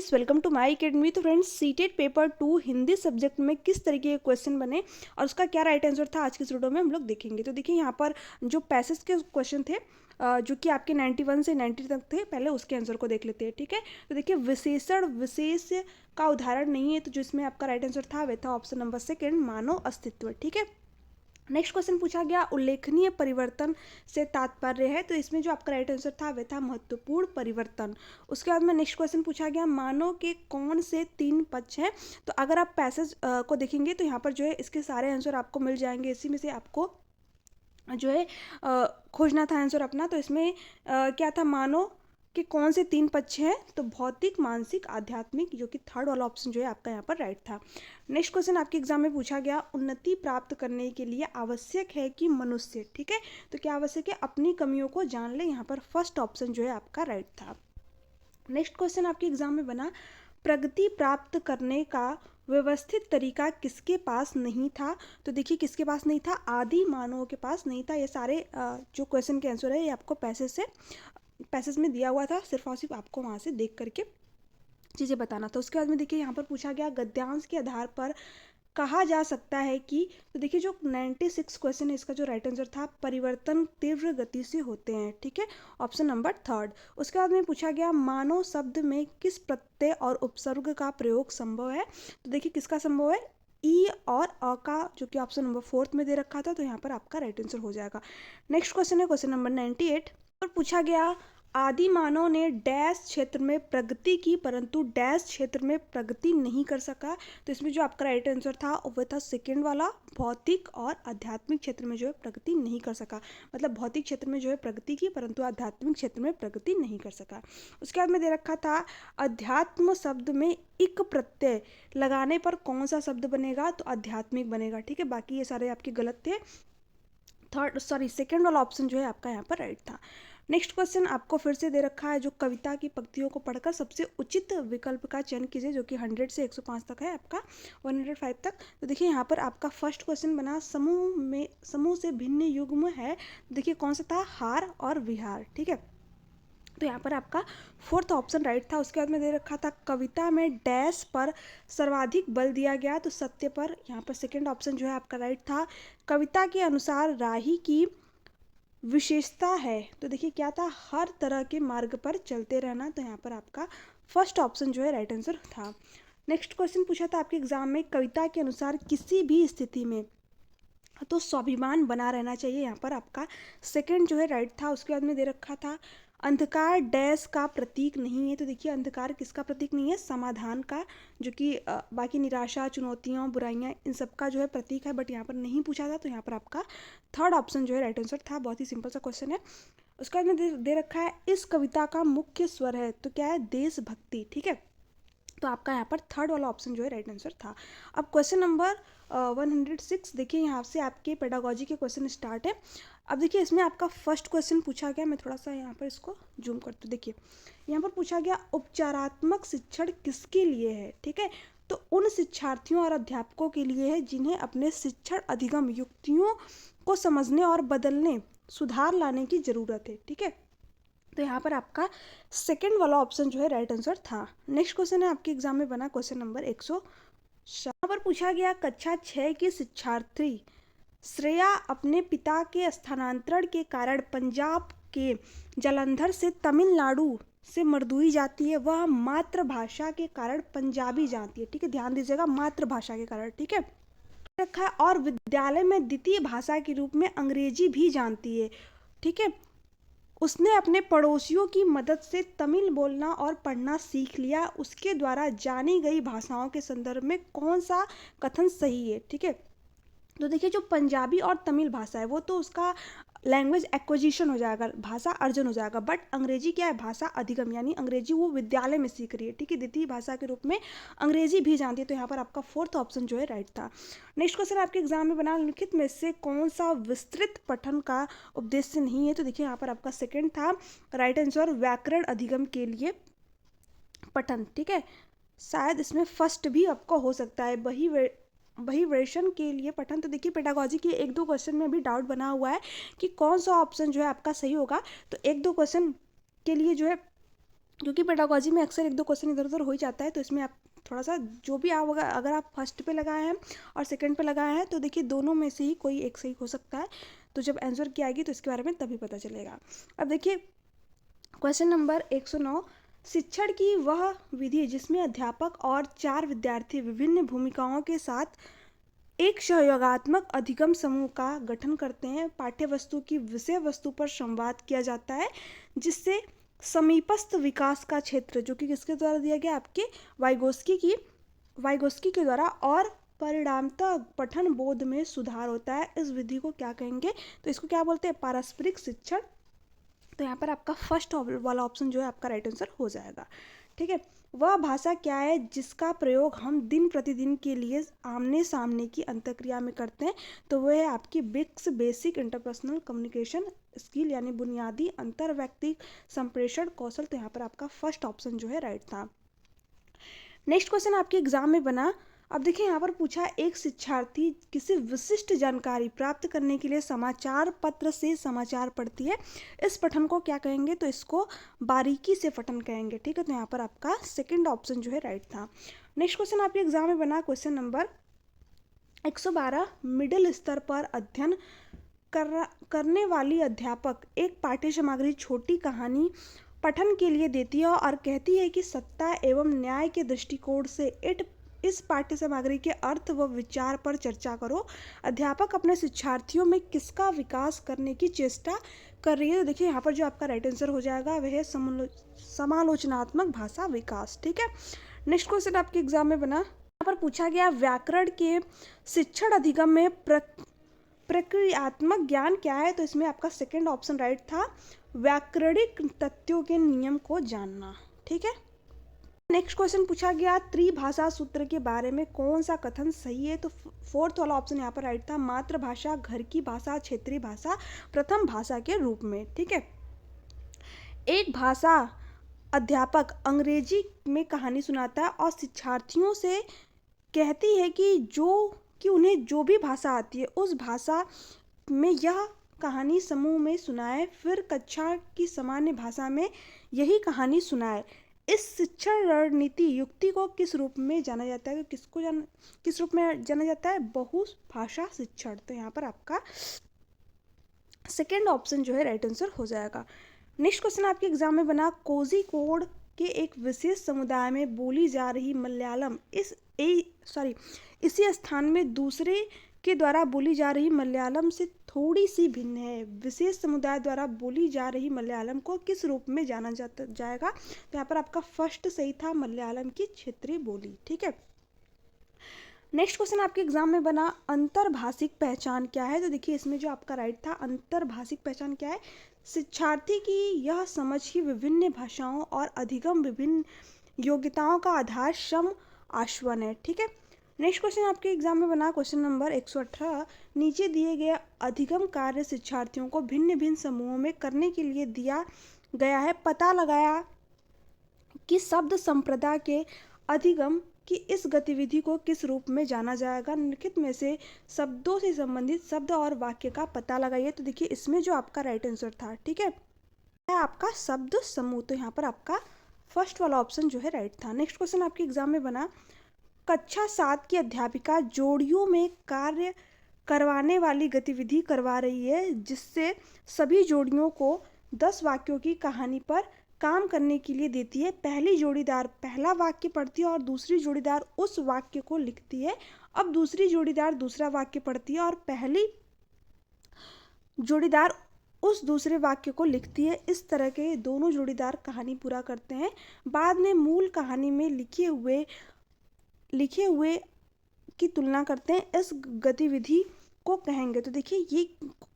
Friends, welcome to my academy. तो friends, CTET paper 2 Hindi subject में किस तरीके के क्वेश्चन बने और उसका क्या राइट आंसर था आज की इस वीडियो में हम लोग देखेंगे। तो देखिए यहाँ पर जो पैसेज के क्वेश्चन थे जो कि आपके 91 से 90 तक थे, पहले उसके आंसर को देख लेते हैं। ठीक है, तो देखिए विशेषण विशेष का उदाहरण नहीं है, तो जिसमें आपका राइट आंसर था वह था ऑप्शन नंबर सेकेंड, मानव अस्तित्व। ठीक है, नेक्स्ट क्वेश्चन पूछा गया उल्लेखनीय परिवर्तन से तात्पर्य है, तो इसमें जो आपका राइट आंसर था वह था महत्वपूर्ण परिवर्तन। उसके बाद में नेक्स्ट क्वेश्चन पूछा गया मानव के कौन से 3 पक्ष हैं। तो अगर आप पैसेज को देखेंगे तो यहाँ पर जो है इसके सारे आंसर आपको मिल जाएंगे, इसी में से आपको जो है खोजना था आंसर अपना। तो इसमें क्या था, मानव कि कौन से 3 पक्ष हैं, तो भौतिक, मानसिक, आध्यात्मिक, जो कि थर्ड वाला ऑप्शन जो है आपका यहाँ पर राइट था। नेक्स्ट क्वेश्चन आपके एग्जाम में पूछा गया उन्नति प्राप्त करने के लिए आवश्यक है कि मनुष्य, ठीक है, तो क्या आवश्यक है, अपनी कमियों को जान ले। यहाँ पर फर्स्ट ऑप्शन जो है आपका राइट था। नेक्स्ट क्वेश्चन आपके एग्जाम में बना प्रगति प्राप्त करने का व्यवस्थित तरीका किसके पास नहीं था। तो देखिए किसके पास नहीं था, आदि मानवों के पास नहीं था। ये सारे जो क्वेश्चन के आंसर है ये आपको पैसेज में दिया हुआ था, सिर्फ और सिर्फ आपको वहाँ से देख करके चीज़ें बताना था। उसके बाद में देखिए यहाँ पर पूछा गया गद्यांश के आधार पर कहा जा सकता है कि, तो देखिए जो 96 क्वेश्चन है इसका जो राइट आंसर था परिवर्तन तीव्र गति से होते हैं। ठीक है, ऑप्शन नंबर थर्ड। उसके बाद में पूछा गया मानव शब्द में किस प्रत्यय और उपसर्ग का प्रयोग संभव है। तो देखिए किसका संभव है, ई और अ का, जो कि ऑप्शन नंबर फोर्थ में दे रखा था, तो यहाँ पर आपका राइट आंसर हो जाएगा। नेक्स्ट क्वेश्चन है क्वेश्चन नंबर 98 और पूछा गया आदि मानव ने डैश क्षेत्र में प्रगति की परंतु डैश क्षेत्र में प्रगति नहीं कर सका। तो इसमें जो आपका राइट आंसर था वह था सेकेंड वाला, भौतिक और आध्यात्मिक क्षेत्र में जो है प्रगति नहीं कर सका। मतलब भौतिक क्षेत्र में जो है प्रगति की परंतु आध्यात्मिक क्षेत्र में प्रगति नहीं कर सका। उसके बाद में दे रखा था अध्यात्म शब्द में इक प्रत्यय लगाने पर कौन सा शब्द बनेगा, तो आध्यात्मिक बनेगा। ठीक है, बाकी ये सारे आपके गलत थे। सेकेंड वाला ऑप्शन जो है आपका यहाँ पर राइट था। नेक्स्ट क्वेश्चन आपको फिर से दे रखा है जो कविता की पंक्तियों को पढ़कर सबसे उचित विकल्प का चयन कीजिए, जो कि 100 से 105 तक है आपका, 105 तक। तो देखिए यहाँ पर आपका फर्स्ट क्वेश्चन बना समूह से भिन्न युग्म है। देखिए कौन सा था, हार और विहार। ठीक है, तो यहाँ पर आपका फोर्थ ऑप्शन राइट था। उसके बाद में दे रखा था कविता में डैश पर सर्वाधिक बल दिया गया, तो सत्य पर। यहाँ पर सेकंड ऑप्शन जो है आपका राइट था। कविता के अनुसार राही की विशेषता है, तो देखिए क्या था, हर तरह के मार्ग पर चलते रहना। तो यहाँ पर आपका फर्स्ट ऑप्शन जो है राइट आंसर था। नेक्स्ट क्वेश्चन पूछा था आपके एग्जाम में कविता के अनुसार किसी भी स्थिति में तो स्वाभिमान बना रहना चाहिए। यहाँ पर आपका सेकंड जो है राइट था। उसके बाद में दे रखा था अंधकार डैश का प्रतीक नहीं है। तो देखिए अंधकार किसका प्रतीक नहीं है, समाधान का, जो कि बाकी निराशा, चुनौतियों, बुराइयां, इन सब का जो है प्रतीक है, बट यहाँ पर नहीं पूछा था। तो यहाँ पर आपका थर्ड ऑप्शन जो है राइट आंसर था। बहुत ही सिंपल सा क्वेश्चन है। उसके बाद में दे रखा है इस कविता का मुख्य स्वर है, तो क्या है, देशभक्ति। ठीक है, तो आपका यहाँ पर थर्ड वाला ऑप्शन जो है राइट आंसर था। अब क्वेश्चन नंबर 106 देखिए, यहाँ से आपके पेडागोजी के क्वेश्चन स्टार्ट है। अब देखिए इसमें आपका फर्स्ट क्वेश्चन पूछा गया, मैं थोड़ा सा यहाँ पर इसको जूम करती हूँ। देखिए यहाँ पर पूछा गया उपचारात्मक शिक्षण किसके लिए है। ठीक है, तो उन शिक्षार्थियों और अध्यापकों के लिए है जिन्हें अपने शिक्षण अधिगम युक्तियों को समझने और बदलने, सुधार लाने की जरूरत है। ठीक है, तो यहाँ पर आपका सेकंड वाला ऑप्शन जो है राइट आंसर था। नेक्स्ट क्वेश्चन है आपके एग्जाम में बना क्वेश्चन नंबर 100। यहाँ पर पूछा गया कक्षा 6 की शिक्षार्थी श्रेया अपने पिता के स्थानांतरण के कारण पंजाब के जालंधर से तमिलनाडु से मरदुई जाती है। वह मातृभाषा के कारण पंजाबी जानती है। ठीक है, ध्यान दीजिएगा, मातृभाषा के कारण। ठीक है, रखा है और विद्यालय में द्वितीय भाषा के रूप में अंग्रेजी भी जानती है। ठीक है, उसने अपने पड़ोसियों की मदद से तमिल बोलना और पढ़ना सीख लिया। उसके द्वारा जानी गई भाषाओं के संदर्भ में कौन सा कथन सही है। ठीक है, तो देखिए जो पंजाबी और तमिल भाषा है वो तो उसका लैंग्वेज एक्विजिशन हो जाएगा, भाषा अर्जन हो जाएगा, बट अंग्रेजी क्या है, भाषा अधिगम, यानी अंग्रेजी वो विद्यालय में सीख रही है। ठीक है, द्वितीय भाषा के रूप में अंग्रेजी भी जानती है। तो यहाँ पर आपका फोर्थ ऑप्शन जो है राइट था। नेक्स्ट क्वेश्चन आपके एग्जाम में बना लिखित में से कौन सा विस्तृत पठन का उद्देश्य नहीं है। तो देखिए यहाँ पर आपका सेकेंड था राइट आंसर, व्याकरण अधिगम के लिए पठन। ठीक है, शायद इसमें फर्स्ट भी आपको हो सकता है, वही वर्षन के लिए पठन। तो देखिए पेडागोजी के 1-2 क्वेश्चन में भी डाउट बना हुआ है कि कौन सा ऑप्शन जो है आपका सही होगा। तो 1-2 क्वेश्चन के लिए जो है क्योंकि पेडागोजी में अक्सर 1-2 क्वेश्चन इधर उधर हो ही जाता है, तो इसमें आप थोड़ा सा जो भी आप अगर आप फर्स्ट पे लगाए हैं और सेकंड पे लगाए हैं तो देखिए दोनों में से ही कोई एक सही हो सकता है। तो जब आंसर की आएगी तो इसके बारे में तभी पता चलेगा। अब देखिए क्वेश्चन नंबर 109, शिक्षण की वह विधि जिसमें अध्यापक और 4 विद्यार्थी विभिन्न भूमिकाओं के साथ एक सहयोगात्मक अधिगम समूह का गठन करते हैं। पाठ्य वस्तु की विषय वस्तु पर संवाद किया जाता है, जिससे समीपस्थ विकास का क्षेत्र, जो कि किसके द्वारा दिया गया, आपके वाइगोस्की के द्वारा, और परिणामतः पठन बोध में सुधार होता है। इस विधि को क्या कहेंगे, तो इसको क्या बोलते हैं, पारस्परिक शिक्षण। तो यहाँ पर आपका फर्स्ट वाला ऑप्शन जो है आपका राइट आंसर हो जाएगा। ठीक है, वह भाषा क्या है जिसका प्रयोग हम दिन प्रतिदिन के लिए आमने सामने की अंतःक्रिया में करते हैं, तो वह है आपकी बिक्स बेसिक इंटरपर्सनल कम्युनिकेशन स्किल, यानी बुनियादी अंतर्व्यक्तिक संप्रेषण कौशल। तो यहाँ पर आपका फर्स्ट ऑप्शन जो है राइट था। नेक्स्ट क्वेश्चन आपके एग्जाम में बना। अब देखिए यहाँ पर पूछा, एक शिक्षार्थी किसी विशिष्ट जानकारी प्राप्त करने के लिए समाचार पत्र से समाचार पढ़ती है, इस पठन को क्या कहेंगे, तो इसको बारीकी से पठन कहेंगे। ठीक है, तो यहाँ पर आपका सेकंड ऑप्शन जो है राइट था। नेक्स्ट क्वेश्चन आपके एग्जाम में बना क्वेश्चन नंबर 112, मिडिल स्तर पर अध्ययन करने वाली अध्यापक एक पाठ्य सामग्री छोटी कहानी पठन के लिए देती है और कहती है कि सत्ता एवं न्याय के दृष्टिकोण से इस पाठ्य सामग्री के अर्थ व विचार पर चर्चा करो। अध्यापक अपने शिक्षार्थियों में किसका विकास करने की चेष्टा कर रही है, तो देखिए यहाँ पर जो आपका राइट आंसर हो जाएगा वह है समालोचनात्मक भाषा विकास। ठीक है, नेक्स्ट क्वेश्चन आपके एग्जाम में बना। यहाँ पर पूछा गया, व्याकरण के शिक्षण अधिगम में प्रक्रियात्मक ज्ञान क्या है, तो इसमें आपका सेकंड ऑप्शन राइट था, व्याकरणिक तथ्यों के नियम को जानना। ठीक है, नेक्स्ट क्वेश्चन पूछा गया, त्रिभाषा सूत्र के बारे में कौन सा कथन सही है, तो फोर्थ वाला ऑप्शन यहाँ पर राइट था, मातृभाषा, घर की भाषा, क्षेत्रीय भाषा, प्रथम भाषा के रूप में। ठीक है, एक भाषा अध्यापक अंग्रेजी में कहानी सुनाता है और शिक्षार्थियों से कहती है कि उन्हें जो भी भाषा आती है उस भाषा में यह कहानी समूह में सुनाए, फिर कक्षा की सामान्य भाषा में यही कहानी सुनाए। इस शिक्षण रणनीति युक्ति को किस रूप में जाना जाता है, किस रूप में जाना जाता है, बहुभाषा शिक्षण। तो यहाँ पर आपका सेकेंड ऑप्शन जो है राइट आंसर हो जाएगा। नेक्स्ट क्वेश्चन आपके एग्जाम में बना, कोझिकोड के एक विशेष समुदाय में बोली जा रही मलयालम इसी स्थान में दूसरे के द्वारा बोली जा रही मलयालम से थोड़ी सी भिन्न है। विशेष समुदाय द्वारा बोली जा रही मलयालम को किस रूप में जाना जाएगा, तो यहाँ पर आपका फर्स्ट सही था, मलयालम की क्षेत्रीय बोली। ठीक है, नेक्स्ट क्वेश्चन आपके एग्जाम में बना, अंतर्भाषिक पहचान क्या है, तो देखिए इसमें जो आपका राइट था, अंतर्भाषिक पहचान क्या है, शिक्षार्थी की यह समझ की विभिन्न भाषाओं और अधिगम विभिन्न योग्यताओं का आधार सम आश्वन है। ठीक है, नेक्स्ट क्वेश्चन आपके एग्जाम में बना क्वेश्चन नंबर 118, नीचे दिए गए अधिगम कार्य शिक्षार्थियों को भिन्न भिन्न समूहों में करने के लिए दिया गया है। पता लगाया कि शब्द संप्रदा के अधिगम की इस गतिविधि को किस रूप में जाना जाएगा। निम्नलिखित में से शब्दों से संबंधित शब्द और वाक्य का पता लगाइए। तो देखिए इसमें जो आपका राइट आंसर था, ठीक है आपका शब्द समूह, तो यहाँ पर आपका फर्स्ट वाला ऑप्शन जो है राइट था। नेक्स्ट क्वेश्चन आपके एग्जाम में बना, कक्षा 7 की अध्यापिका जोड़ियों में कार्य करवाने वाली गतिविधि करवा रही है, जिससे सभी जोड़ियों को 10 वाक्यों की कहानी पर काम करने के लिए देती है। पहली जोड़ीदार पहला वाक्य पढ़ती है और दूसरी जोड़ीदार उस वाक्य को लिखती है। अब दूसरी जोड़ीदार दूसरा वाक्य पढ़ती है और पहली जोड़ीदार उस दूसरे वाक्य को लिखती है। इस तरह के दोनों जोड़ीदार कहानी पूरा करते हैं। बाद में मूल कहानी में लिखे हुए की तुलना करते हैं। इस गतिविधि को कहेंगे, तो देखिए ये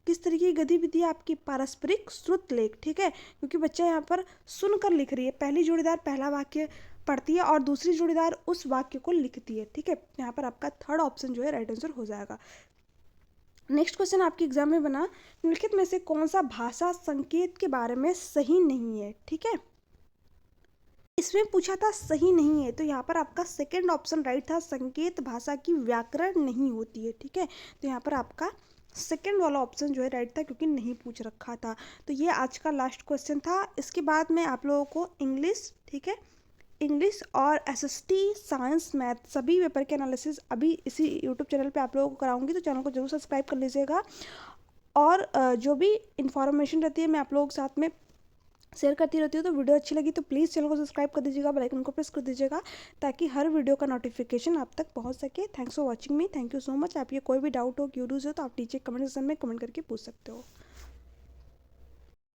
किस तरीके की गतिविधि है, आपकी पारस्परिक श्रुत लेख। ठीक है, क्योंकि बच्चा यहाँ पर सुनकर लिख रही है। पहली जोड़ीदार पहला वाक्य पढ़ती है और दूसरी जोड़ीदार उस वाक्य को लिखती है। ठीक है, यहाँ पर आपका थर्ड ऑप्शन जो है राइट आंसर हो जाएगा। नेक्स्ट क्वेश्चन आपके एग्जाम में बना, निम्नलिखित में से कौन सा भाषा संकेत के बारे में सही नहीं है। ठीक है, इसमें पूछा था सही नहीं है, तो यहाँ पर आपका सेकंड ऑप्शन राइट था, संकेत भाषा की व्याकरण नहीं होती है। ठीक है, तो यहाँ पर आपका सेकेंड वाला ऑप्शन जो है राइट था, क्योंकि नहीं पूछ रखा था। तो ये आज का लास्ट क्वेश्चन था। इसके बाद में आप लोगों को इंग्लिश, ठीक है, इंग्लिश और एसएसटी, साइंस, मैथ सभी पेपर के एनालिसिस अभी इसी यूट्यूब चैनल पे आप लोगों को कराऊंगी, तो चैनल को जरूर सब्सक्राइब कर लीजिएगा। और जो भी इंफॉर्मेशन रहती है मैं आप लोगों के साथ में शेयर करती रहती हूँ। तो वीडियो अच्छी लगी तो प्लीज़ चैनल को सब्सक्राइब कर दीजिएगा, बेल आइकन को प्रेस कर दीजिएगा, ताकि हर वीडियो का नोटिफिकेशन आप तक पहुँच सके। Thanks for watching me, thank you so much. आप ये कोई भी डाउट हो, क्यूरीज हो, तो आप नीचे कमेंट सेक्शन में कमेंट करके पूछ सकते हो।